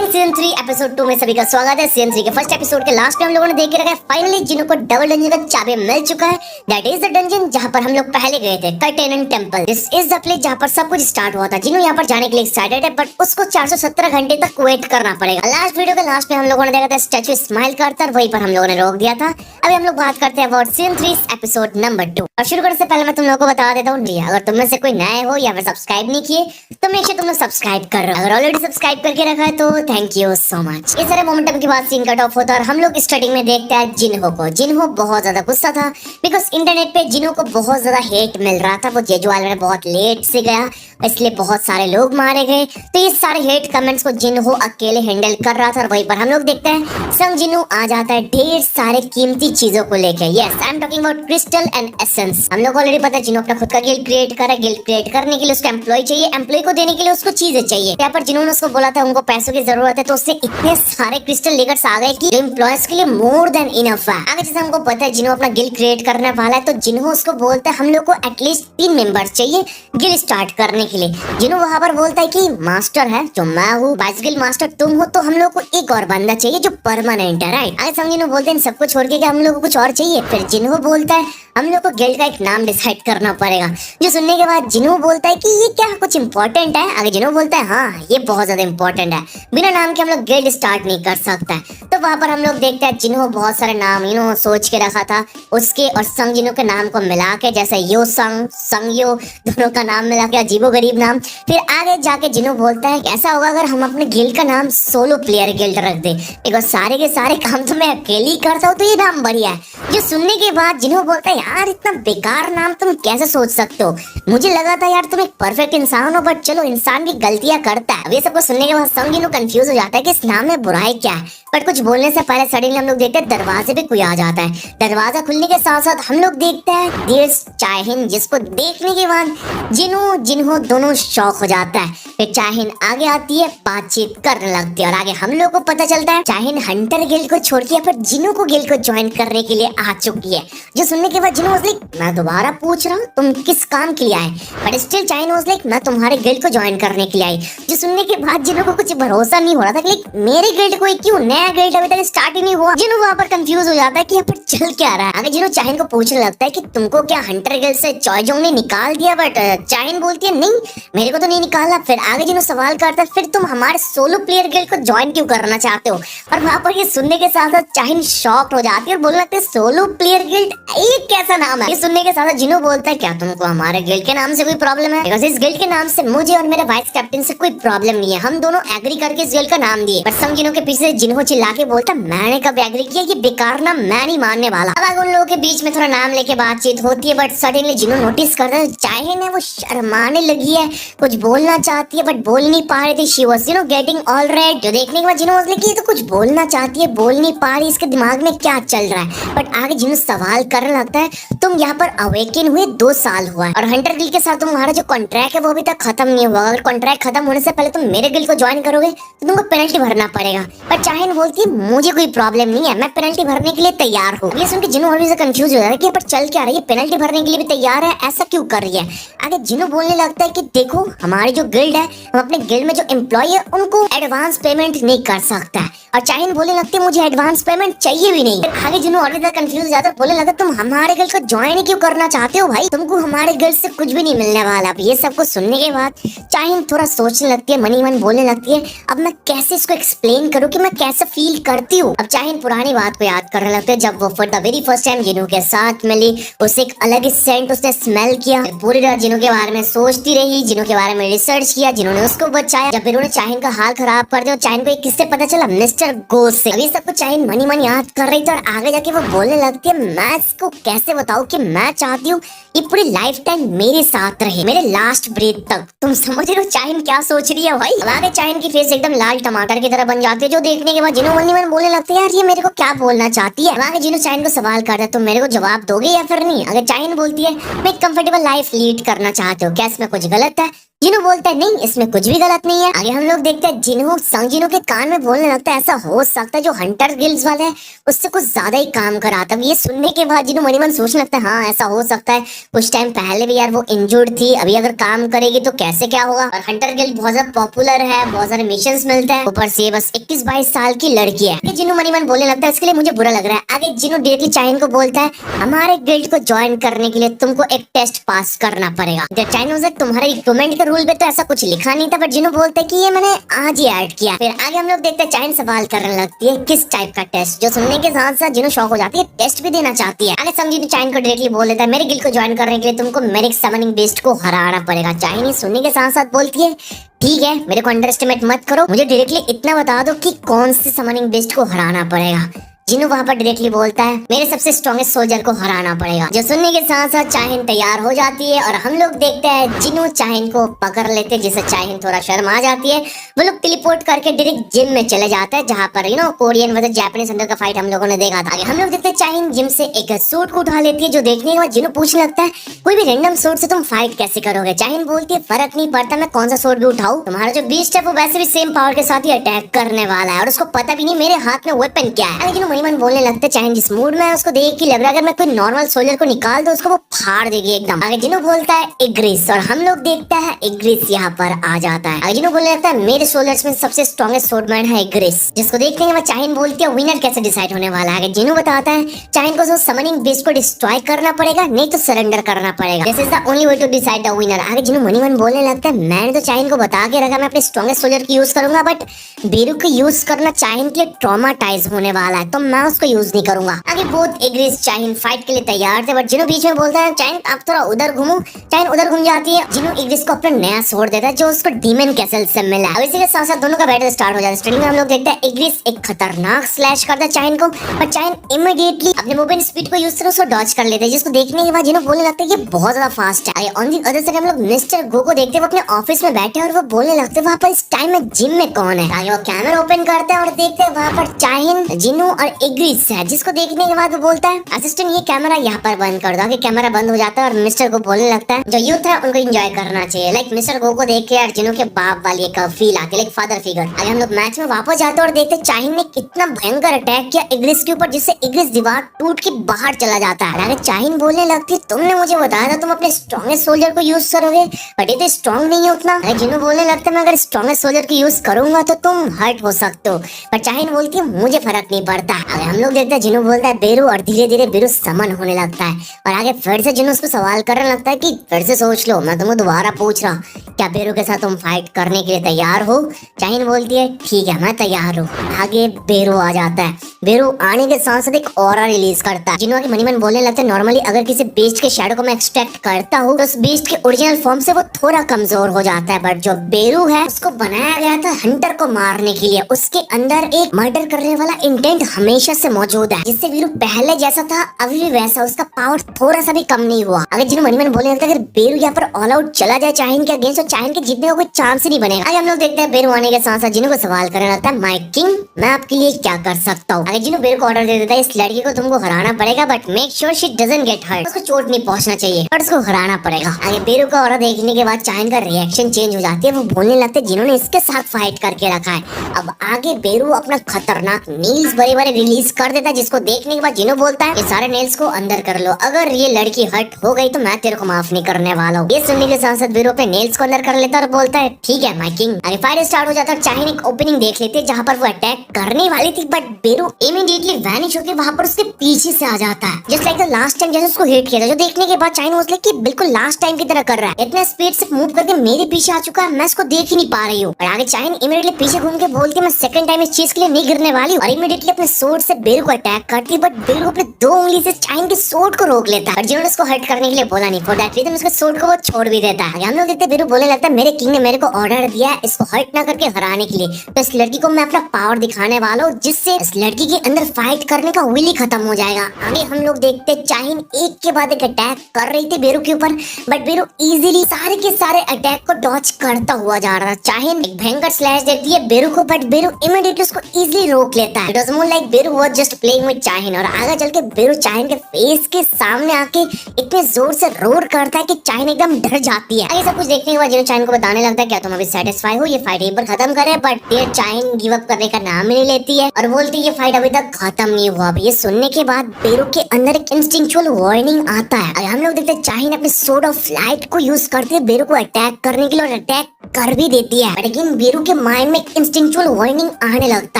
Starting season 3 episode 2 में सभी का स्वागत है। सीजन 3 के फर्स्ट एपिसोड के लास्ट में हम लोगों ने देख के रखा है फाइनली जिन्हों को डबल डंजन का चाबी मिल चुका है। दैट इज द डंजन जहां पर हम लोग पहले गए थे, titanium temple. This is the place जहां पर सब कुछ स्टार्ट हुआ था। जिन्हों यहां पर जाने के लिए एक्साइटेड है, बट उसको 417 घंटे तक वेट करना पड़ेगा। लास्ट वीडियो के लास्ट में हम लोगों ने देखा था स्टैचू स्माइल करता है, वहीं पर हम लोगों ने रोक दिया था। अभी हम लोग बात करते हैं अबाउट सीजन 3 एपिसोड नंबर 2। और शुरू करने से पहले मैं तुम लोगों को बता देता हूँ, अगर तुम में से कोई नए हो या फिर सब्सक्राइब नहीं किए तो मेक श्योर तुम लोग सब्सक्राइब कर रहे हो। अगर ऑलरेडी सब्सक्राइब करके रखा है तो थैंक यू सो मच। इस तरह मोमेंटम के बाद सीन कट ऑफ होता है और हम लोग स्टार्टिंग में देखते हैं जिन्हो को। जिन्हो बहुत ज्यादा गुस्सा था बिकॉज इंटरनेट पे जिन्हो को बहुत ज्यादा हेट मिल रहा था। वो जेजू आइलैंड में बहुत लेट से गया, इसलिए बहुत सारे लोग मारे गए। तो ये सारे हेट कमेंट्स को जिन्हो अकेले हैंडल कर रहा था और वहीं पर हम लोग देखते हैं संग जिन्हो आ जाता है ढेर सारे कीमती चीजों को लेकर। Yes, I am talking about crystal and essence. हम लोग ऑलरेडी पता है जिन्हो अपना खुद का गिल्ड क्रिएट करा। गिल्ड क्रिएट करने के लिए उसको एम्प्लॉय चाहिए, एम्प्लॉय को देने के लिए उसको चीजें चाहिए। यहाँ पर जिन्होंने उसको बोला था उनको पैसों की जरूरत है, तो उससे इतने सारे क्रिस्टल लेकर आ गए कि एम्प्लॉयज के लिए मोर देन इनफ है। आगे जैसे हमको पता है जिन्हों अपना गिल्ड क्रिएट करने वाला है, तो जिन्हों उसको बोलता है हम लोग को एटलीस्ट 3 मेंबर्स चाहिए गिल्ड स्टार्ट करने के लिए। जिन्हों वहां पर बोलता है कि मास्टर है जो मैं हूँ, 22 गिल्ड मास्टर तुम हो, तो हम लोग को एक और बंदा चाहिए जो परमानेंट है, राइट। आगे समझिए बोलते हैं सबको छोड़ के हम लोग को कुछ और चाहिए। फिर जिन्हों बोलता है हम लोग को गिल्ड का एक नाम डिसाइड करना पड़ेगा। जो सुनने के बाद जिन्हों बोलता है कि ये क्या कुछ इंपॉर्टेंट है। आगे जिन्हों बोलता है हाँ ये बहुत ज्यादा इंपॉर्टेंट है, बिना नाम के हम लोग गिल्ड स्टार्ट नहीं कर सकता है। तो वहां पर हम लोग देखते हैं जिन्हों बहुत सारे नाम सोच के रखा था। उसके और संग जिन्हों के नाम को मिला के, जैसे यो संग, संग यो, दोनों का नाम मिला के अजीबो गरीब नाम। फिर आगे जाके जिन्हों बोलता है ऐसा होगा अगर हम अपने गिल्ड का नाम सोलो प्लेयर गिल्ड रख दे, बिकॉज सारे के सारे काम तो मैं अकेले ही करता हूँ, तो ये नाम बढ़िया है। जो सुनने के बाद जिन्हों बोलता है यार इतना बेकार नाम तुम कैसे सोच सकते हो, मुझे लगा था यार तुम एक परफेक्ट इंसान हो, बट चलो इंसान भी गलतियां करता है। ये सबको सुनने के बाद संग जिन्हों कंफ्यूज हो जाता है कि इस नाम में बुराई क्या है। बट कुछ बोलने से पहले सडनली हम लोग देखते हैं दरवाजे पे कोई आ जाता है। दरवाजा खुलने के साथ साथ हम लोग देखते हैं देश चाहिन, जिसको देखने के बाद जिन्हों दोनों शॉक हो जाता है। फिर चाहिन आगे आती है, बातचीत करने लगती है और आगे हम लोग को पता चलता है चाहिन हंटर गिल्ड को छोड़ के फिर जिन्हों को गिल्ड को ज्वाइन करने के लिए आ चुकी है। जो सुनने के बाद जिन्हों मैं दोबारा पूछ रहा हूँ तुम किस काम के लिए आए, बट स्टिल चाहिन वाज लाइक मैं तुम्हारे गिल्ड को ज्वाइन करने के लिए आई। जो सुनने के बाद जिन्हों को कुछ भरोसा नहीं हो रहा था कि मेरे गिल्ड को क्यों, नया गिल्ड अभी तक स्टार्ट ही नहीं हुआ। जिन्हों वहां पर कंफ्यूज हो जाता है कि यहाँ पर चल क्या रहा है। आगे जिन्हों चाहिन को पूछने लगता है कि तुमको क्या हंटर गिल्ड से चॉयजोंग ने निकाल दिया, बट चाहिन बोलती है नहीं मेरे को तो नहीं निकाला। फिर आगे जिन्हों सवाल करता है फिर तुम हमारे सोलो प्लेयर गिल्ड को ज्वाइन क्यों करना चाहते हो। और वहां पर ये सुनने के साथ साथ चाहिन शॉक्ड हो जाती है और बोलने लगते है सोलो प्लेयर गिल्ड ये कैसा नाम है। ये सुनने के साथ जिन्हों बोलता है क्या तुमको हमारे गिल्ड के नाम से कोई प्रॉब्लम है, बिकॉज़ इस गिल्ड के नाम से मुझे और मेरे वाइस कैप्टन से कोई प्रॉब्लम नहीं है, हम दोनों एग्री करके इस गिल्ड का नाम दिए। पर संग जिन्हों के पीछे जिन्हों चिल्ला के बोलता मैंने कब एग्री किया, ये बेकार नाम मैं नहीं मानने वाला। अब उन लोगों के बीच में थोड़ा नाम लेके बातचीत होती है, बट सडनली जिन्हों नोटिस करता है चाहिन है वो शर्माने लगी है, कुछ बोलना चाहती है बट बोल नहीं पा रही थी। She was getting all right. जो देखने के बाद जिन्हों ये तो कुछ बोलना चाहती है बोल नहीं पा रही, इसके दिमाग में क्या चल रहा है। बट आगे जिन्हों सवाल करने लगता है तुम यहाँ पर अवेकन हुए 2 साल हुआ है और हंटर गिल्ड के साथ तुम्हारा जो कॉन्ट्रैक्ट है वो अभी तक खत्म नहीं हुआ। अगर कॉन्ट्रैक्ट खत्म होने से पहले तुम मेरे गिल्ड को ज्वाइन करोगे तो तुमको पेनल्टी भरना पड़ेगा। पर चाहिन बोलती है मुझे कोई प्रॉब्लम नहीं है, मैं पेनल्टी भरने के लिए तैयार हूँ। ये सुन के जिन्हों और भी कंफ्यूज हो जाता है कि पर चल क्या रही है, पेनल्टी भरने के लिए भी तैयार है, ऐसा क्यों कर रही है। आगे जिन्हों बोलने लगता है कि देखो हमारी जो गिल्ड है, हम अपने गिल्ड में जो एम्प्लॉय है उनको एडवांस पेमेंट नहीं कर सकता है। और चाहिन बोलने लगती है मुझे एडवांस पेमेंट चाहिए भी नहीं। आगे जिन्हों और भी कंफ्यूज हो जाता है, बोलने लगा तुम हमारे गिल्ड को ज्वाइन क्यों करना चाहते हो भाई, तुमको हमारे गिल्ड से कुछ भी नहीं मिलने वाला। अब ये सब कुछ सुनने के बाद चाहिन थोड़ा सोचने लगती है, मनी मन बोलने लगती है अब मैं कैसे इसको एक्सप्लेन करूँ कि मैं कैसे फील करती हूँ। अब चाहिन पुरानी बात को याद करने लगते है जब वो for the very first time जिन्हों के साथ मिली, उसे एक अलग ही सेंट उसने स्मेल किया। पूरी रात जिन्हों के बारे में सोचती रही, जिन्हों के बारे में रिसर्च किया, जिन्होंने उसको बचाया। जब इन्होंने चाहिन का हाल खराब कर दिया, चाहिन को एक किससे पता चला, मिस्टर गोस्ट से। अभी सब कुछ चाहिन मनी मन याद कर रही थी और आगे जाके वो बोलने लगती है मैं इसको कैसे बताऊं कि मैं चाहती हूँ ये पूरी लाइफ टाइम मेरे साथ रहे, मेरे लास्ट ब्रेथ तक। तुम समझ रहे हो चाहिन क्या सोच रही है भाई। आगे चाहिन की फेस एकदम लाल टमाटर की तरह बन जाती है, जो देखने के बाद जिन्हों मनी मन बोलने लगते हैं यार ये मेरे को क्या बोलना चाहती है। आगे जिन्हों चाहिन को सवाल करता है तुम मेरे को जवाब दोगे या फिर नहीं। अगर चाहिन बोलती है मैं एक कंफर्टेबल लाइफ लीड करना चाहती हूँ, क्या इसमें कुछ गलत है। जिनू बोलता है नहीं इसमें कुछ भी गलत नहीं है। आगे हम लोग देखते हैं जिनू संग के कान में बोलने लगता है ऐसा हो सकता है जो हंटर गिल्ड्स वाले है उससे कुछ ज्यादा ही काम कराता है। ये सुनने के बाद जिनू मन ही मन सोचने लगता है हाँ ऐसा हो सकता है, कुछ टाइम पहले भी यार वो इंजर्ड थी, अभी अगर काम करेगी तो कैसे क्या होगा। और हंटर गिल्ड बहुत ज्यादा पॉपुलर है, बहुत सारे मिशन मिलते हैं, ऊपर से बस 21-22 साल की लड़की है। जिनू मन ही मन बोलने लगता है इसके लिए मुझे बुरा लग रहा है। आगे जिनू डायरेक्टली चाइन को बोलता है हमारे गिल्ड को ज्वाइन करने के लिए तुमको एक टेस्ट पास करना पड़ेगा। चाइन वाज तुम्हारे इक्विपमेंट के रूल पे तो ऐसा कुछ लिखा नहीं था, बट जिनू बोलते कि ये मैंने आज ही ऐड किया। फिर आगे हम लोग देखते हैं चाइन सवाल करने लगती है किस टाइप का टेस्ट, जो सुनने के साथ साथ जिनू शौक हो जाती है, टेस्ट भी देना चाहती है। आगे समझी चाइन को डायरेक्टली बोल देता है मेरे गिल्ड को ज्वाइन करने के लिए तुमको मेरिक समनिंग बेस्ट को हराना पड़ेगा। चाइन ही सुनने के साथ साथ बोलती है ठीक है मेरे को अंडर एस्टिमेट मत करो, मुझे डायरेक्टली इतना बता दो कि कौन से समनिंग बेस्ट को हराना पड़ेगा। जिनू वहाँ पर डायरेक्टली बोलता है मेरे सबसे स्ट्रॉन्गेस्ट सोल्जर को हराना पड़ेगा। जो सुनने के साथ साथ चाहिन तैयार हो जाती है और हम लोग देखते हैं जिनू चाहिन को पकड़ लेते हैं, जिससे चाहिन थोड़ा शर्म आ जाती है। वो लोग टेलीपोर्ट करके डायरेक्ट जिम में चले जाते हैं जहाँ पर कोरियन वर्सेस जापानीज अंदर का फाइट हम लोगों ने देखा था। हम लोग देखते हैं चाहिन जिम से एक सूट को उठा लेती है, जो देखने के बाद जिनू पूछने लगता है कोई भी रैंडम सूट से तुम फाइट कैसे करोगे। चाहिन बोलती है फर्क नहीं पड़ता मैं कौन सा सूट भी उठाऊं, तुम्हारा जो बीस्ट है वो वैसे भी सेम पावर के साथ ही अटैक करने वाला है और उसको पता भी नहीं मेरे हाथ में वेपन क्या है। लेकिन मन बोलने लगते चाहे जिस मूड में है उसको देख के लग रहा है अगर मैं कोई नॉर्मल सोल्जर को निकाल दो उसको वो फाड़ देगी एकदम। आगे जिनू बोलता है इग्रिस और हम लोग देखते हैं इग्रिस यहाँ पर आ जाता है। आगे जिनू बोलने लगता है मेरे सोल्जर्स में सबसे स्ट्रॉन्गेस्ट स्वॉर्डमैन है इग्रिस, जिसको देखते हैं चाहिन बोलती है विनर कैसे डिसाइड होने वाला है। जिनू बताता है चाहिन को समनिंग बेस को डिस्ट्रॉय करना पड़ेगा नहीं तो सरेंडर करना पड़ेगा, this is the only way to decide the winner. आगे जिनू मनी मन बोलने लगता है मैंने तो चाहिन को बता के रखा मैं अपने स्ट्रॉन्गेस्ट सोल्जर की यूज करूंगा, बट बेरू को यूज करना चाहिन के लिए ट्रॉमाटाइज होने वाला है तो मैं उसको यूज नहीं करूंगा। आगे बहुत एग्रीज चाहिन फाइट के लिए तैयार थे, बट जिनू बीच में बोलता है चाहिन आप थोड़ा उधर घूमो। चाहिन उधर घूम जाती है, जिनू एग्रीज को अपना नया स्वॉर्ड देता है जो उसको डीमन कैसल से मिला। अब इसी के साथ साथ दोनों का बैटल स्टार्ट हो जाता है। स्टार्टिंग में हम लोग देखते हैं एग्रीज एक खतरनाक स्लैश करता है चाहिन को, पर चाहिन इमीडिएटली अपने मूवमेंट स्पीड को यूज कर उसको डॉज कर लेते हैं, जिसको देखने के बाद जिनू बोलने लगता है ये बहुत ज्यादा फास्ट है। ऑन दी अदर साइड हम लोग मिस्टर गो को देखते हैं वो अपने ऑफिस में बैठे और वो बोलने लगते हैं वहाँ पर इस टाइम में जिम में कौन है। आगे वो कैमरा ओपन करते हैं और देखते हैं वहाँ पर चाहिन जिनू और एग्रीज है, जिसको देखने के बाद वो बोलता है असिस्टेंट ये कैमरा यहाँ पर बंद कर दो। आगे कैमरा बंद हो जाता है और मिस्टर को बोलने लगता है जो यूथ है उनको एंजॉय करना चाहिए। लाइक मिस्टर गो को देख के यार जिनू के बाप वाली एक फील आती है, लाइक फादर फिगर। आगे हम लोग मैच में वापस जाते हैं और देखते हैं चाहिन ने कितना भयंकर अटैक किया इग्रिस के ऊपर, जिससे इग्रिस दीवार टूट के बाहर चला जाता है। आगे चाहिन बोलने लगती है तुमने मुझे बताया था तुम अपने स्ट्रॉन्गेस्ट सोल्जर को यूज करोगे, बट ये तो स्ट्रॉन्ग नहीं है उतना। जिनू बोलने लगता है मैं अगर स्ट्रॉन्गेस्ट सोल्जर को यूज करूंगा तो तुम हर्ट हो सकते हो, पर चाहिन बोलती है मुझे फर्क नहीं पड़ता। आगे हम लोग देखते हैं जिनू बोलता है बेरू और धीरे धीरे बेरू समन होने लगता है और आगे फिर से जिनू उसको सवाल करने लगता है कि फिर से सोच लो, मैं तुमको दोबारा पूछ रहा क्या बेरू के साथ तुम फाइट करने के लिए तैयार हो। चाहिन बोलती है ठीक है मैं तैयार हूँ। आगे बेरू आ जाता है, बेरू आने के साथ साथ एक ऑरा रिलीज करता है। जिनू आगे मनी मन बोलने लगता है नॉर्मली अगर किसी बीस्ट के शैडो को मैं एक्सट्रैक्ट करता हूँ तो उस बीस्ट के ओरिजिनल फॉर्म से वो थोड़ा कमजोर हो जाता है, बट जो बेरू है उसको बनाया गया था हंटर को मारने के लिए, उसके अंदर एक मर्डर करने वाला इंटेंट हमेशा से मौजूद है, जिससे बेरू पहले जैसा था अभी भी वैसा, उसका पावर थोड़ा सा भी कम नहीं हुआ। अगर जिन्हों मनी मन बोलने लगता है अगर बेरू यहाँ पर ऑल आउट चला जाए चाहिन के अगेंस्ट तो चाहिन के जीतने का कोई चांस ही नहीं बनेगा। आगे हम लोग देखते हैं बेरू आने के साथ साथ जिन्हों को सवाल करने लगता है माय किंग मैं आपके लिए क्या कर सकता हूँ। आगे जिन्हों बेरू को ऑर्डर दे देता है इस लड़की को तुमको हराना पड़ेगा, but make sure she doesn't get hurt, उसको चोट नहीं पहुंचना चाहिए बट उसको हराना पड़ेगा। आगे बेरू का ऑर्डर देखने के बाद चाहिन का रिएक्शन चेंज हो जाती है, वो बोलने लगते हैं जिन्होंने इसके साथ फाइट करके रखा है। अब आगे बेरू अपना खतरनाक नील्स बड़े बड़े रिलीज कर देता है, जिसको देखने के बाद जिन्हों बोलता है ये सारे नेल्स को अंदर कर लो, अगर ये लड़की हर्ट हो गई तो मैं तेरे को माफ नहीं करने वाला हूँ। ये सुनने के साथ साथ बेरू पे नेल्स को अंदर कर लेता है और बोलता है ठीक है माय किंग। आगे फाइट स्टार्ट हो जाता है। चाहिन एक ओपनिंग देख लेते हैं जहाँ पर वो अटैक करने वाली थी, बट बेरू इमीडिएटली वैनिश होकर वहाँ पर उसके पीछे से आ जाता है, just like the last time जैसे उसको हिट किया था। जो देखने के बाद चाहिन बोलता है कि बिल्कुल लास्ट टाइम की तरह कर रहा है, इतना स्पीड से मूव करके मेरे पीछे आ चुका है, मैं इसको देख ही नहीं पा रही हूँ। और आगे चाहिन इमीडिएटली पीछे घूम के बोलती है मैं सेकंड टाइम इस चीज के लिए नहीं गिरने वाली हूँ, और इमीडिएटली अपने सोर्ड से बेरू को अटैक करती है, बट बेरू अपने दो उंगली से चाहिन के सोर्ड को रोक लेता है, जिन्होंने उसको हर्ट करने के लिए बोला नहीं, फॉर दैट रीजन उसके सोर्ड को वो छोड़ भी देता है। हम लोग देखते हैं बेरू बोलने लगता है मेरे किंग ने मेरे को ऑर्डर दिया है इसको हर्ट ना करके हराने के लिए, तो इस लड़की को मैं अपना पावर दिखाने वाला हूँ, जिससे इस लड़की के अंदर फाइट करने का विल ही खत्म हो जाएगा। आगे हम लोग देखते हैं चाहिन एक के बाद एक अटैक कर रही थी बेरू के ऊपर, बट बेरू इजीली सारे के सारे अटैक को डॉच करता हुआ जा रहा था। चाहिन एक भयंकर स्लैश देती है बेरू को, बट बेरू इमीडिएटली उसको इजीली रोक लेता है। It was more like Beru was just playing with Chahin और आगे चल के बेरू चाहिन के फेस के सामने आके इतने जोर से रोर करता है कि चाहिन एकदम डर जाती है। आगे सब कुछ देखने के बाद जिनो चाहिन को बताने लगता है क्या तुम अभी सेटिस्फाई हो, ये फाइट एक बार खत्म करे, बट देर चाहिन गिव अप करने का नाम ही नहीं लेती है और बोलती है ये फाइट अभी तक खत्म नहीं हुआ। अब ये सुनने के बाद बेरू के अंदर एक इंस्टिंक्चुअल वार्निंग आता है और हम लोग देखते हैं चाहिन अपने सोर्ड ऑफ लाइट को यूज करती है बेरू को अटैक करने के लिए और अटैक कर भी देती है। लेकिन बेरू के माइंड में एक इंस्टिंक्चुअल वार्निंग आने लगता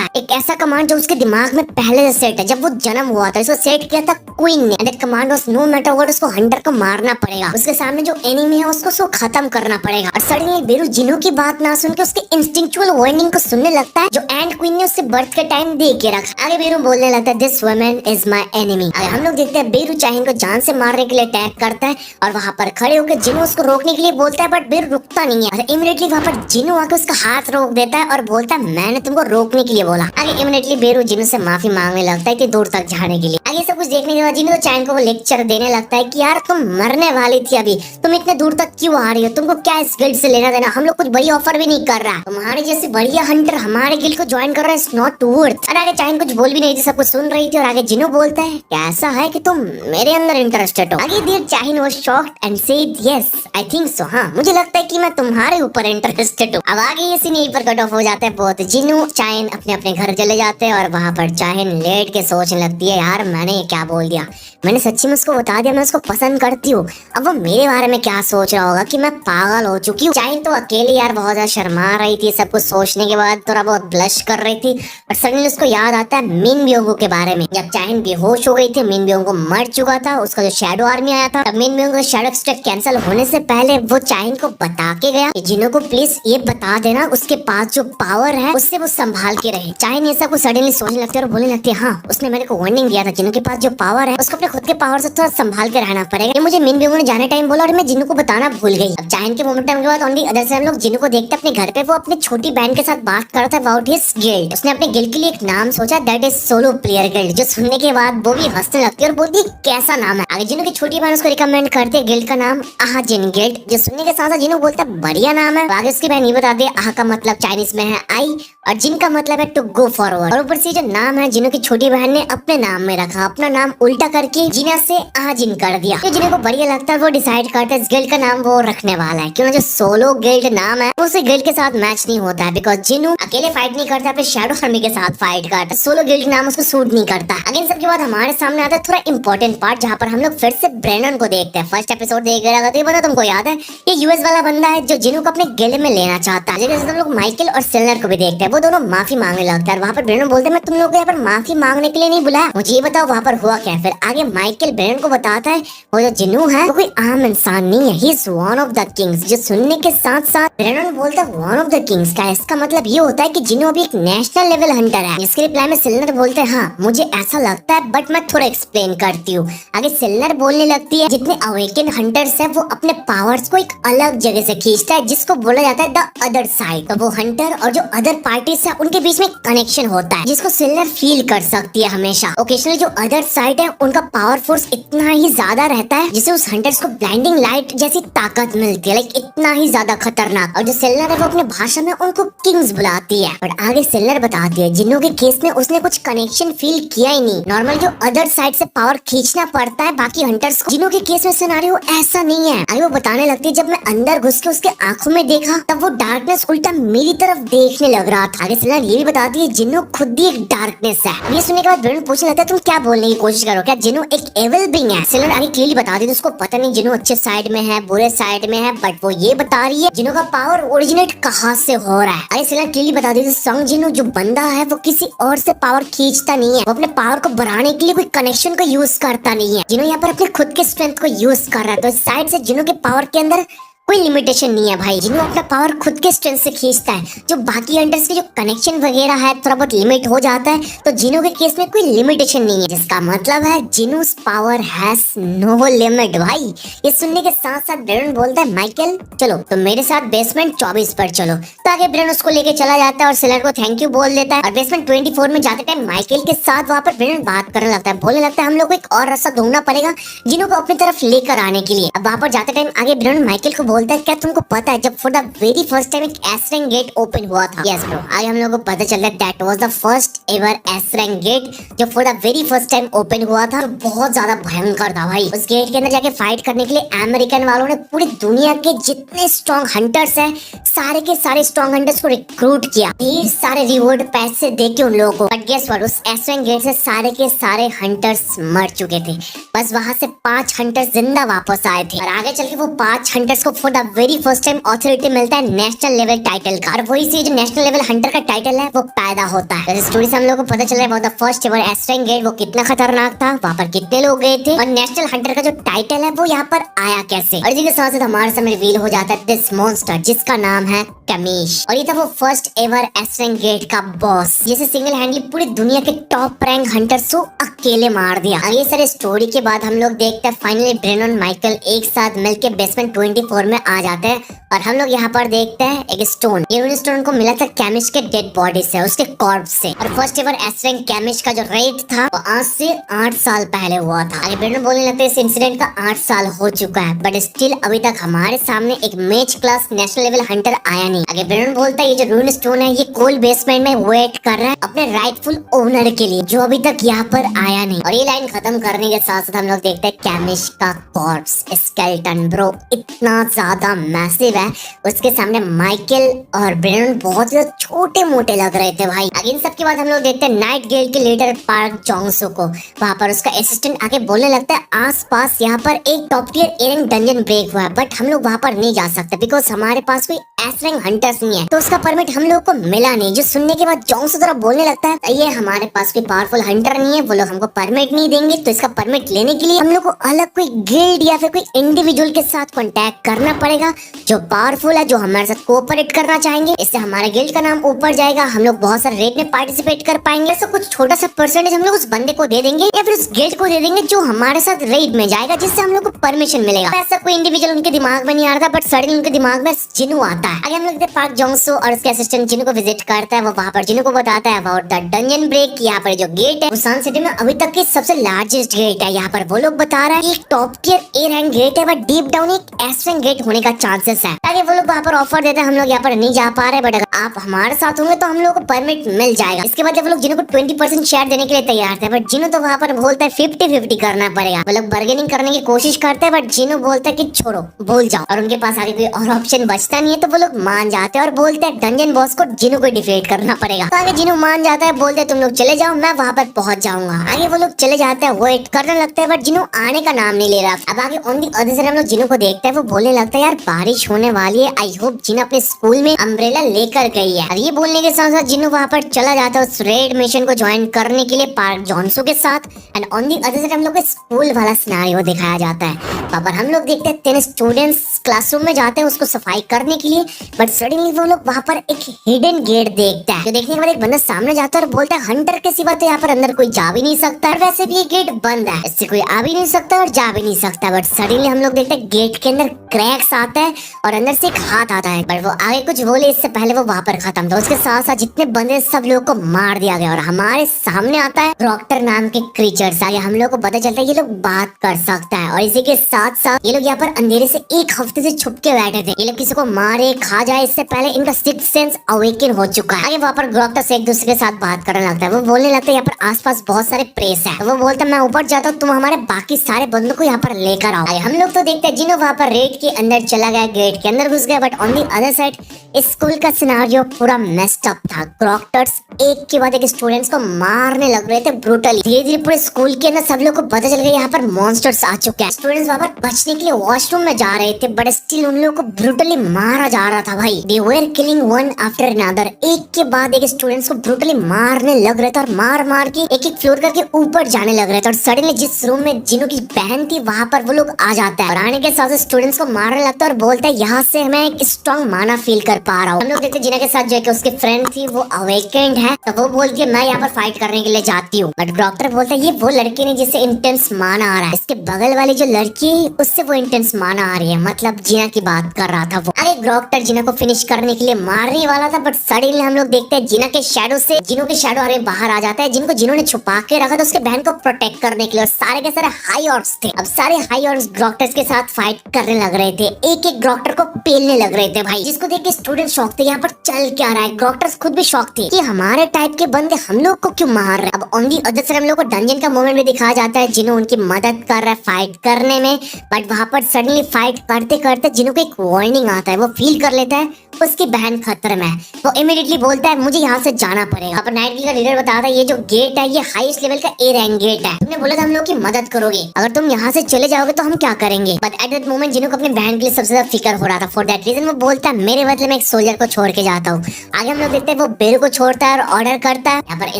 है, एक ऐसा कमांड जो उसके दिमाग में पहले से सेट है। जब वो जन्म हुआ था इसको सेट किया था क्वीन ने। That command was no matter what, उसको हंटर को मारना पड़ेगा, उसके सामने जो एनिमी है उसको खत्म करना पड़ेगा। और सडनली बेरू जिनो की बात ना सुन के उसके इंस्टिंक्चुअल वार्निंग को सुनने लगता है जो एंड क्वीन ने उससे बर्थ के टाइम दे के रखा। आगे बेरू बोलने लगता है this woman is my enemy. हम लोग देखते हैं बेरू चाहिन को जान से मारने के लिए अटैक करता है और वहाँ पर खड़े होकर जिनो उसको रोकने के लिए बोलता है, बट बेरू रुकता नहीं है। इमीडिएटली वहाँ पर जिनो आके उसका हाथ रोक देता है और बोलता है मैंने तुमको रोकने के लिए बोला। आगे इमीडिएटली बेरू जिनो से माफी मांगने लगता है कि दूर तक जाने के लिए। आगे सब कुछ देखने के बाद जिनो तो चाहिन को वो लेक्चर देने लगता है कि यार तुम मरने वाली थी, अभी तुम इतने दूर तक क्यों आ रही हो, तुमको क्या इस गिल्ड से लेना देना, हम लोग कुछ बड़ी ऑफर भी नहीं कर रहा, तुम्हारे जैसे बढ़िया हंटर हमारे गिल्ड को ज्वाइन कर रहा है, इट्स नॉट वर्थ। और आगे चाहिन कुछ बोल भी नहीं थी, सब कुछ सुन रही थी और आगे जिनो बोलता है कैसा है कि तुम मेरे अंदर इंटरेस्टेड हो। आगे there Chahin was shocked and said yes I think so, हाँ मुझे लगता है कि मैं तुम्हारे ऊपर इंटरेस्टेड हूँ। अब आगे ये सीन यहीं पर कट ऑफ हो जाता है। बहुत जिनो चाहिन अपने अपने घर चले जाते हैं और वहाँ पर चाहिन लेट के सोचने लगती है यार मैंने ये क्या बोल दिया, मैंने सच्ची में उसको बता दिया मैं उसको पसंद करती हूँ, अब वो मेरे बारे में क्या सोच रहा होगा कि मैं पागल हो चुकी हूँ। चाहिन तो अकेले यार बहुत ज्यादा शर्मा रही थी, सब कुछ सोचने के बाद थोड़ा बहुत ब्लश कर रही थी और सडनली उसको याद आता है मिन ब्योंगो के बारे में। जब चाहिन बेहोश हो गई थी, मिन ब्योंगो मर चुका था, उसका जो शैडो आर्मी आया था, तब मिन ब्योंगो का शैडो एक्सट्रैक्ट कैंसिल होने से पहले वो चाहिन को बता के गया कि जिनो को प्लीज ये बता देना उसके पास जो पावर है उससे वो संभाल के रहे। चाहिन ये सब को सडनली सोचने लगती है और बोलने लगती है हाँ उसने मेरे को वार्निंग दिया था, जिनो के पास जो पावर है उसको अपने खुद के पावर से थोड़ा संभाल के रहना पड़ेगा। मुझे मिन ब्योंगो ने जाने टाइम बोला और मैं जिनो को बताना भूल गई। अब चाहिन के मोमेंटम के बाद ऑन दी अदर साइड हम लोग जिनो को देखते अपने घर पे, वो अपनी छोटी बहन के साथ बात करता है अबाउट हिज गिल्ड। उसने अपने गिल्ड के लिए एक नाम सोचा, that is solo player guild, जो सुनने के बाद वो भी हंसने लगती है और बोलती है कैसा नाम है। आगे जिनो की छोटी बहन उसको रिकमेंड करती है गिल्ड का नाम आहाजिन गिल्ड, जो सुनने के साथ साथ जिनो बोलता है बढ़िया नाम है। आगे उसकी बहन ये बताती है आह का मतलब चाइनीज में है आई और जिन का मतलब है टू गो फॉरवर्ड। और ऊपर से जो नाम है जिनो की छोटी बहन ने अपने नाम में रखा, अपना नाम उल्टा करके जिना से आहाजिन कर दिया। तो जिनो को बढ़िया लगता है, वो डिसाइड करता है इस गिल्ड का नाम वो रखने वाला है, क्यों जो सोलो गिल्ड नाम है वो उसे गिल्ड के साथ मैच नहीं होता है, बिकॉज जिनो अकेले फाइट नहीं करता, अपने शैडो आर्मी के साथ फाइट करता है, सोलो गिल्ड नाम उसको सूट नहीं करता। अगेन सबके बाद हमारे सामने आता है थोड़ा इंपॉर्टेंट पार्ट जहाँ पर हम लोग फिर से ब्रेनन को देखते हैं। फर्स्ट एपिसोड देख रहा था तो ये बता तुमको याद है, ये यूएस वाला बंदा है जो जिनो को अपने गिल्ड में लेना चाहता है। जैसे हम लोग माइकल और सिल्नर को भी देखते हैं, वो दोनों माफी मांगने लगता है। वहाँ पर ब्रेनन बोलते हैं मैं तुम लोग को यहाँ पर माफी मांगने के लिए नहीं बुलाया, मुझे ये बताओ वहाँ पर हुआ क्या। फिर आगे माइकल ब्रेनन को बताता है वो जो जिनो है वो कोई आम इंसान नहीं है, he is one of the Kings. जो सुनने के साथ साथ ब्रेनन बोलता है वन ऑफ द किंग्स का इसका मतलब ये होता है कि जिनो अभी एक नेशनल लेवल हंटर है। इसके रिप्लाई में सिल्नर बोलते हैं हाँ मुझे ऐसा लगता है बट मैं थोड़ा एक्सप्लेन करती हूँ। आगे सिल्नर बोलने लगती है जितने अवेकन हंटर्स है वो अपने पावर्स को एक अलग जगह से खींचता है जिसको बोला जाता है द अदर साइड। तो वो हंटर और जो अदर पार्टीज है उनके बीच में कनेक्शन होता है जिसको सिल्नर फील कर सकती है हमेशा। ओकेशनली जो अदर साइड है उनका पावर फोर्स इतना ही ज्यादा रहता है जिससे उस हंटर्स को ब्लाइंडिंग लाइट जैसी ताकत मिलती है, लाइक इतना ही ज्यादा खतरनाक। और जो सिल्नर है वो अपने भाषा में उनको किंग्स बुलाती है। और आगे सिल्नर बताती है जिनो के केस में उसने कुछ कनेक्शन फील किया ही नहीं, नॉर्मल जो अदर साइड से पावर खींचना पड़ता है बाकी हंटर्स को, जिनो के केस में सिनेरियो ऐसा नहीं है। आगे वो बताने लगती है जब मैं अंदर घुस के उसके आंखों में देखा तब वो डार्कनेस उल्टा मेरी तरफ देखने लग रहा था। आगे सिल्नर ये भी बताती है जिनो खुद ही एक डार्कनेस है। ये सुनने के बाद ब्रेनन पूछने लगता है तुम क्या बोलने की कोशिश करो, क्या जिनो एक एविल बीइंग है। सिल्नर आगे क्लियरली बता दी उसको पता नहीं जिनो अच्छे साइड में है बुरे साइड में है, बट वो ये बता रही है जिनो का पावर ओरिजिनेट कहाँ से हो रहा है। आगे सिल्नर क्लियरली बता दी संग जिनो जो बंदा है वो किसी और से पावर खींचता नहीं है, वो अपने पावर को बढ़ाने के लिए कोई कनेक्शन को यूज करता नहीं है। जिनो यहाँ पर अपने खुद के स्ट्रेंथ को यूज कर रहा है, तो इस साइड से जिनो के पावर के अंदर कोई लिमिटेशन नहीं है भाई। जिनो अपना पावर खुद के स्ट्रेंथ से खींचता है, जो बाकी हंटर्स के जो कनेक्शन वगैरह है थोड़ा बहुत लिमिट हो जाता है, तो जिनो के केस में कोई लिमिटेशन नहीं है, जिसका मतलब है जिनोस पावर हैज नो लिमिट भाई। ये सुनने के साथ साथ ब्रेनन बोलता है माइकल चलो तुम मेरे साथ बेसमेंट 24 पर चलो। तो आगे ब्रेनन उसको लेके चला जाता है और सिल्नर को थैंक यू बोल देता है। और बेसमेंट 24 में जाते टाइम माइकल के साथ वहाँ पर ब्रेनन बात करने लगता है, बोलने लगता है हम लोग को एक और रास्ता ढूंढना पड़ेगा जिनो को अपनी तरफ लेकर आने के लिए। अब वहाँ पर जाते टाइम आगे ब्रेनन माइकल को बोलता है क्या तुमको पता है जब for the very first time एक एस रैंक गेट ओपन हुआ था? यस ब्रो, आगे हम लोगों को पता चल रहा है that was the first ever S rank gate जो for the very first time open हुआ था। तो बहुत ज्यादा भयंकर था भाई। उस गेट के अंदर जाके फाइट करने के लिए अमेरिकन वालों ने पूरी दुनिया के जितने स्ट्रॉन्ग हंटर्स हैं सारे के सारे स्ट्रॉन्ग हंटर्स को रिक्रूट किया, ढेर सारे रिवॉर्ड पैसे दे के उन लोगों को। बट गेस व्हाट, उस एस रैंक गेट से सारे के सारे हंटर्स मर चुके थे। बस वहां से 5 हंटर्स जिंदा वापस आए थे और आगे चल के वो 5 हंटर्स को for the very first time authority मिलता है नेशनल लेवल टाइटल का। और वही से जो नेशनल लेवल हंटर का टाइटल है वो पैदा होता है। इस स्टोरी से हम लोग को पता चल रहा है बहुत the first ever S rank gate वो कितना खतरनाक था, वहाँ पर कितने लोग गए थे और नेशनल हंटर का जो टाइटल है वो यहाँ पर आया कैसे। और इसी के साथ साथ हमारे सामने रिवील हो जाता है दिस मॉन्स्टर जिसका नाम है कमीश। और ये था वो first ever S rank gate का बॉस जिसे सिंगल हैंडली पूरी दुनिया के टॉप रैंक हंटर्स को अकेले मार दिया। और ये सारे स्टोरी के बाद हम लोग देखते हैं फाइनली ब्रेनन माइकल एक साथ मिलकर बेसमेंट 24 में आ जाते हैं और हम लोग यहाँ पर देखते हैं एक स्टोन। ये स्टोन को मिला था कैमिश के डेड बॉडी से, उसके कॉर्प्स से। और फर्स्ट एवर एस रैंक कैमिश का जो रेट था वो आज से 8 साल पहले हुआ था। अरे ब्रेनन बोलने लगता है इस इंसिडेंट का 8 साल हो चुका है बट स्टिल अभी तक हमारे सामने एक match class national level Hunter आया नहीं। आगे ब्रेनन बोलता है ये जो रून स्टोन है ये कोल बेसमेंट में वेट कर रहा है अपने राइटफुल ओनर के लिए जो अभी तक यहाँ पर आया नहीं। और ये लाइन खत्म करने के साथ साथ हम लोग देखते हैं कैमिश का कॉर्प्स स्केलेटन ब्रो इतना ज्यादा मैसिव है, उसके सामने माइकल और ब्रेनन बहुत ही छोटे मोटे लग रहे थे भाई। आगे इन सब के बाद हम लोग देखते हैं नाइट गिल्ड के लीडर पार्क जोंगसो को। वहाँ पर उसका असिस्टेंट आके बोलने लगता है आसपास यहाँ पर एक टॉप टियर एरंग डंजन ब्रेक हुआ है बट हम लोग वहाँ पर नहीं जा सकते बिकॉज हमारे पास कोई एस रैंक हंटर्स नहीं है, तो उसका परमिट हम लोग को मिला नहीं। जो सुनने के बाद जोंगसो जरा बोलने लगता है ये हमारे पास कोई पावरफुल हंटर नहीं है, वो लोग हमको परमिट नहीं देंगे, तो इसका परमिट लेने के लिए हम लोग को अलग कोई गिल्ड या फिर कोई इंडिविजुअल के साथ कांटेक्ट करना पड़ेगा जो पावरफुल है, जो हमारे साथ कोऑपरेट करना चाहेंगे। इससे हमारे गिल्ड का नाम ऊपर जाएगा, हम लोग बहुत सारे रेड में पार्टिसिपेट कर पाएंगे। तो कुछ छोटा सा परसेंटेज हम लोग उस बंदे को दे देंगे या फिर उस गिल्ड को दे देंगे जो हमारे साथ रेड में जाएगा, जिससे हम लोग को परमिशन मिलेगा। ऐसा कोई इंडिविजुअल उनके दिमाग में नहीं आ रहा था बट सडनली उनके दिमाग में जिनू आता है। आगे हम लोग पार्क जोंगसो और उसके असिस्टेंट जिनू को विजिट करता है, वो वहाँ पर जिनू को बताता है अबाउट द डंजन ब्रेक। यहाँ पर जो गेट है बुसान सिटी में अभी तक की सबसे लार्जेस्ट गेट है। यहाँ पर वो लोग बता रहे हैं एक top tier A rank gate है बट डीप डाउन एक एस रैंक गेट होने का चांसेस है। आगे वो लोग वहाँ पर ऑफर देते हैं हम लोग यहाँ पर नहीं जा पा रहे बट अगर आप हमारे साथ होंगे तो हम लोग को परमिट मिल जाएगा। इसके बाद वो लोग जिनको 20% शेयर देने के लिए तैयार थे बट जिनू तो वहाँ पर बोलता है 50-50 करना पड़ेगा। वो लोग बार्गेनिंग करने की कोशिश करते हैं बट जिनू बोलता है कि छोड़ो भूल जाओ, और उनके पास आगे कोई और ऑप्शन बचता नहीं है तो वो लोग मान जाते हैं और बोलते हैं डंजन बॉस को जिनू को डिफीट करना पड़ेगा। तो आगे जिनू मान जाता है, बोलते हैं तुम लोग चले जाओ मैं वहाँ पर पहुंच जाऊंगा। आगे वो लोग चले जाते हैं, वेट करने लगते हैं बट जिनू आने का नाम नहीं ले रहा। अब आगे ऑन दी अदर साइड हम लोग जिनू को देखते हैं, वो बोलने लगता है यार बारिश होने वाली है, आई होप जिनू अपने स्कूल में अम्ब्रेला लेकर गई है। और ये बोलने के साथ साथ जिनू वहाँ पर चला जाता है उस रेड मिशन को ज्वाइन करने के लिए पार्क जोंगसो के साथ। And on the other side हम लोग को स्कूल वाला सिनेरियो दिखाया जाता है। वहाँ पर हम लोग देखते हैं 3 स्टूडेंट्स क्लासरूम में जाते हैं उसको सफाई करने के लिए बट सडनली वो लोग वहाँ पर एक हिडन गेट देखता है। जो देखने के बाद एक बंदा सामने जाता है और बोलता है हंटर के सिवा तो यहाँ पर अंदर कोई जा भी नहीं सकता, और वैसे भी ये गेट बंद है, इससे कोई आ भी नहीं सकता और जा भी नहीं सकता। बट सडनली हम लोग देखते हैं गेट के अंदर क्रैक्स आता है और अंदर से एक हाथ आता है बट वो आगे कुछ बोले इससे पहले वो वहाँ पर खत्म था। उसके साथ साथ जितने बंदे सब लोग को मार दिया गया और हमारे सामने आता है प्रॉक्टर नाम के क्रीचर्स। आगे हम लोग को पता चलता है ये लोग बात कर सकता है और इसी के साथ साथ ये लोग यहाँ पर अंधेरे से 1 हफ्ते से छुप के बैठे थे। ये लोग किसी को मारे खा जाए इससे पहले इनका सिक्स्थ सेंस अवेकन हो चुका है। आगे वहाँ पर ग्रोक्टस एक दूसरे के साथ बात करने लगता है। वो बोलने लगता है यहाँ पर आसपास बहुत सारे प्रेस है। वो बोलता है मैं ऊपर जाता हूँ, तुम हमारे बाकी सारे बंदों को यहाँ पर लेकर आओ। हम लोग तो देखते हैं जिन्हों वहाँ पर रेड के अंदर चला गया, गेट के अंदर घुस गया but on the other side school का सिनेरियो पूरा मेस्ड अप था। ग्रोक्टस एक के बाद एक स्टूडेंट्स को मारने लग रहे थे ब्रूटली। धीरे धीरे पूरे स्कूल के अंदर सब लोग को पता चल गया यहाँ पर मॉन्स्टर्स आ चुके हैं। स्टूडेंट्स वहाँ पर बचने के लिए वॉशरूम में जा रहे थे बट स्टिल उन लोगों को ब्रूटली मारा जा रहा था भाई। दे वर किलिंग वन आफ्टर अनदर, एक के बाद एक स्टूडेंट्स को ब्रूटली मारने लग रहे थे और मार मार के एक एक फ्लोर करके ऊपर जाने लग रहे थे। और सडनली जिस रूम में जिनों की बहन थी वहाँ पर वो लोग आ जाता है और आने के साथ स्टूडेंट्स को मारने लगता है और बोलता है यहाँ से मैं एक स्ट्रॉन्ग माना फील कर पा रहा हूँ। हम लोग देखते जिना के साथ जो है उसके फ्रेंड थी वो अवेकेंड है, तो वो बोलती है मैं यहाँ पर फाइट करने के लिए जाती हूँ। बट डॉक्टर बोलता है ये वो लड़की नहीं जिससे इंटेंस माना आ रहा है, इसके बगल वाली जो लड़की है उससे वो इंटेंस माना आ रही है, मतलब जिना की बात कर रहा था वो। अरे डॉक्टर जिना को फिनिश करने के लिए मारने वाला था बट सडनली हम लोग देखते हैं जिना के शैडो से जिनों के शैडो आगे बाहर आ जाता है, जिनको जिन्होंने छुपा के रखा था उसके बहन को प्रोटेक्ट करने के लिए, और सारे के सारे हाई ऑर्ड्स थे। अब सारे हाई ऑर्ड्स ग्रोक्टर्स के साथ फाइट करने लग रहे थे, एक एक ग्रोक्टर को पेलने लग रहे थे भाई, जिसको देख के स्टूडेंट शॉक थे, यहाँ पर चल क्या रहा है। ग्रोक्टर्स खुद भी शॉक थे कि हमारे टाइप के बंदे हम लोग को क्यों मार रहे हैं। अब ऑन दी अदर साइड हम लोग को डंजन का मोमेंट भी दिखाया जाता है, जिन्हों उनकी मदद कर रहा है फाइट करने में, बट वहां पर सडनली फाइट करते करते जिन्हों को एक वार्निंग आता है, वो फील कर लेता है उसकी बहन खतरे में है। वो इमीडिएटली बोलता है मुझे यहाँ से जाना पड़ेगा। अब नाइट गिल्ड का लीडर बताता है ये जो गेट है ये हाईएस्ट लेवल का ए रैंक गेट है, तुमने बोला था हम लोग की मदद करोगे, अगर तुम यहाँ से चले जाओगे तो हम क्या करेंगे। बट एट दैट मोमेंट जिन्हों को अपने बहन के लिए सबसे ज्यादा फिक्र हो रहा था, फॉर दैट रीजन वो बोलता है मेरे बदले में एक सोल्जर को छोड़ के जाता हूँ। आगे हम लोग देखते हैं वो बेर को छोड़ता है और ऑर्डर करता है यहाँ पर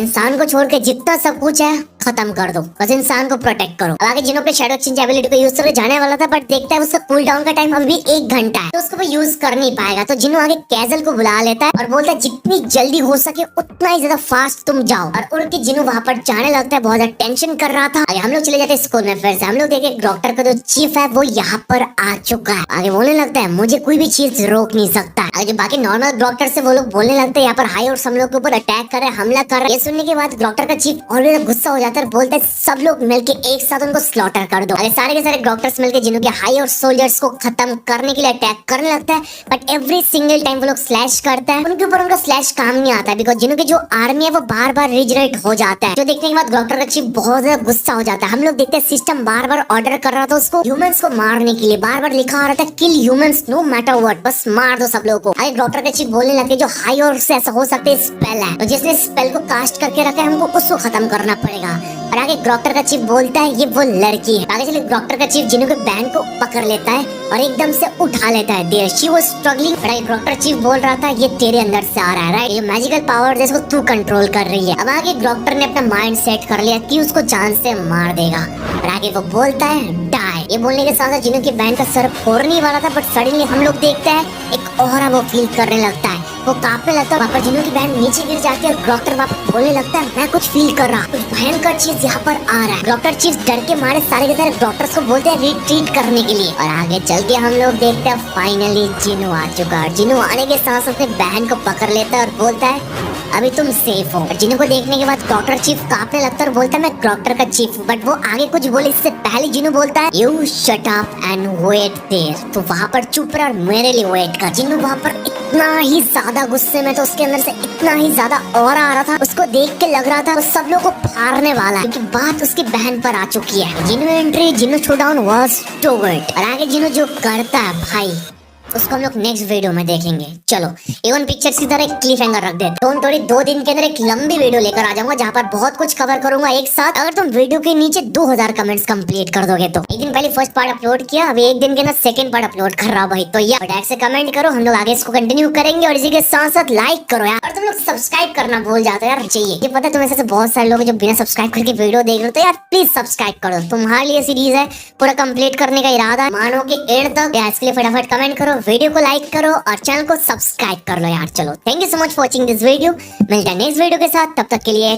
इंसान को छोड़ के जितना सब कुछ है खत्म कर दो, बस इंसान को प्रोटेक्ट करो। अब आगे जिन्हों पे शैडो एक्सचेंज एबिलिटी को यूज करके जाने वाला था, बट देखता है उसका कूल डाउन का टाइम अभी 1 घंटा है, तो उसको वो यूज कर नहीं पाएगा। तो जिन्हों आगे कैजल को बुला लेता है और बोलता है जितनी जल्दी हो सके उतना ही ज्यादा फास्ट तुम जाओ, और उड़ के जिन्हों वहां पर जाने लगता है, बहुत ज्यादा टेंशन कर रहा था। आगे हम लोग चले जाते हैं स्कूल में, फिर से हम लोग देखे डॉक्टर का जो चीफ है वो यहाँ पर आ चुका है। आगे बोलने लगता है मुझे कोई भी चीज रोक नहीं सकता। आगे जो बाकी नॉर्मल डॉक्टर से वो लोग बोलने लगते हैं यहाँ पर हाई और हम लोग के ऊपर अटैक कर रहे हैं, हमला कर रहे हैं। ये सुनने के बाद डॉक्टर का चीफ और भी गुस्सा हो जाता है, बोलता है सब लोग मिलके एक साथ उनको स्लॉटर कर दो। अरे सारे के सारे डॉक्टर्स मिलके जिन्हों के हाई और सोल्जर्स को खत्म करने के लिए अटैक करने लगता है, बट एवरी सिंगल टाइम वो लोग स्लैश करता है, उनके ऊपर उनका स्लैश काम नहीं आता है, बिकॉज जिन्हों की जो आर्मी है वो बार बार रिजनरेट हो जाता है। जो देखने के बाद डॉक्टर का चीफ बहुत ज्यादा गुस्सा हो जाता है। हम लोग देखते हैं सिस्टम बार बार ऑर्डर कर रहा था उसको ह्यूमंस को मारने के लिए, बार बार लिखा आ रहा था किल ह्यूमंस नो मैटर व्हाट, बस मार दो सब लोगों को। आगे डॉक्टर का चीफ बोलने लगते जो हाई और से ऐसा हो सकता है स्पेल है, तो जिसने स्पेल को कास्ट करके रखा है हमको उसको खत्म करना पड़ेगा। और आगे डॉक्टर का चीफ बोलता है ये वो लड़की है। आगे चले डॉक्टर का चीफ जिन्हों के बहन को पकड़ लेता है और एकदम से उठा लेता है। There she was struggling, but doctor chief बोल रहा था ये तेरे अंदर से आ रहा है, राइट, ये मैजिकल पावर जिसको तू कंट्रोल कर रही है। अब आगे डॉक्टर ने अपना माइंड सेट कर लिया कि उसको जान से मार देगा, और आगे वो बोलता है डाई। ये बोलने के साथ जिन्हों की बहन का सर फोड़ने वाला था, बट सडनली हम लोग देखते हैं एक और वो फील करने लगता है, वो कांपने लगता है। वहाँ पर जिन्हों की बहन नीचे गिर जाती है और डॉक्टर वहाँ बोलने लगता है मैं कुछ फील कर रहा, कुछ भयंकर चीज यहाँ पर आ रहा है। डॉक्टर चीफ डर के मारे सारे के सारे डॉक्टर्स को बोलते हैं रिट्रीट करने के लिए, और आगे चल के हम लोग देखते हैं फाइनली जिन्हों आ चुका है। जिन्हों आने के साथ अपने बहन को पकड़ लेता है और बोलता है अभी तुम सेफ हो। जिन्हों को देखने के बाद डॉक्टर चीफ कांपने लगता है और बोलता है मैं डॉक्टर का चीफ हूँ, बट वो आगे कुछ बोले इससे पहले जिन्हों बोलता है you shut up and wait there, तो वहाँ पर चुप रहा और मेरे लिए वेट कर। जिन्हों वहाँ पर इतना ही ज्यादा गुस्से में, तो उसके अंदर से इतना ही ज्यादा और आ रहा था, उसको देख के लग रहा था वो सब लोग को फाड़ने वाला है, क्योंकि बात उसकी बहन पर आ चुकी है। जिन्हों एंट्री जिन्हों शोडाउन वाज टू गुड, और आगे जिन्हों जो करता है भाई उसको हम लोग नेक्स्ट वीडियो में देखेंगे। चलो इवन पिक्चर्स की तरह एक क्लिफ हैंगर रख देते। डोंट वरी 2 दिन के अंदर एक लंबी वीडियो लेकर आ जाऊंगा जहाँ पर बहुत कुछ कवर करूंगा एक साथ। अगर तुम वीडियो के नीचे 2000 कमेंट्स कंप्लीट कर दोगे तो। एक दिन पहले फर्स्ट पार्ट अपलोड किया, अभी एक दिन के अंदर सेकंड पार्ट अपलोड कर रहा भाई, तो यार फटाक से कमेंट करो, हम लोग आगे इसको कंटिन्यू करेंगे। और इसी के साथ साथ लाइक करो यार, और तुम लोग सब्सक्राइब करना भूल जाते हो यार, चाहिए। ये पता है तुम ऐसे बहुत सारे लोग जो बिना सब्सक्राइब करके वीडियो देख रहे हो, तो यार प्लीज सब्सक्राइब करो, तुम्हारे लिए सीरीज है पूरा कंप्लीट करने का इरादा है, मानो कि एंड तक। यार इसके लिए फटाफट कमेंट करो, वीडियो को लाइक करो और चैनल को सब्सक्राइब कर लो यार। चलो thank you so much for watching this video, मिलते हैं नेक्स्ट वीडियो के साथ, तब तक के लिए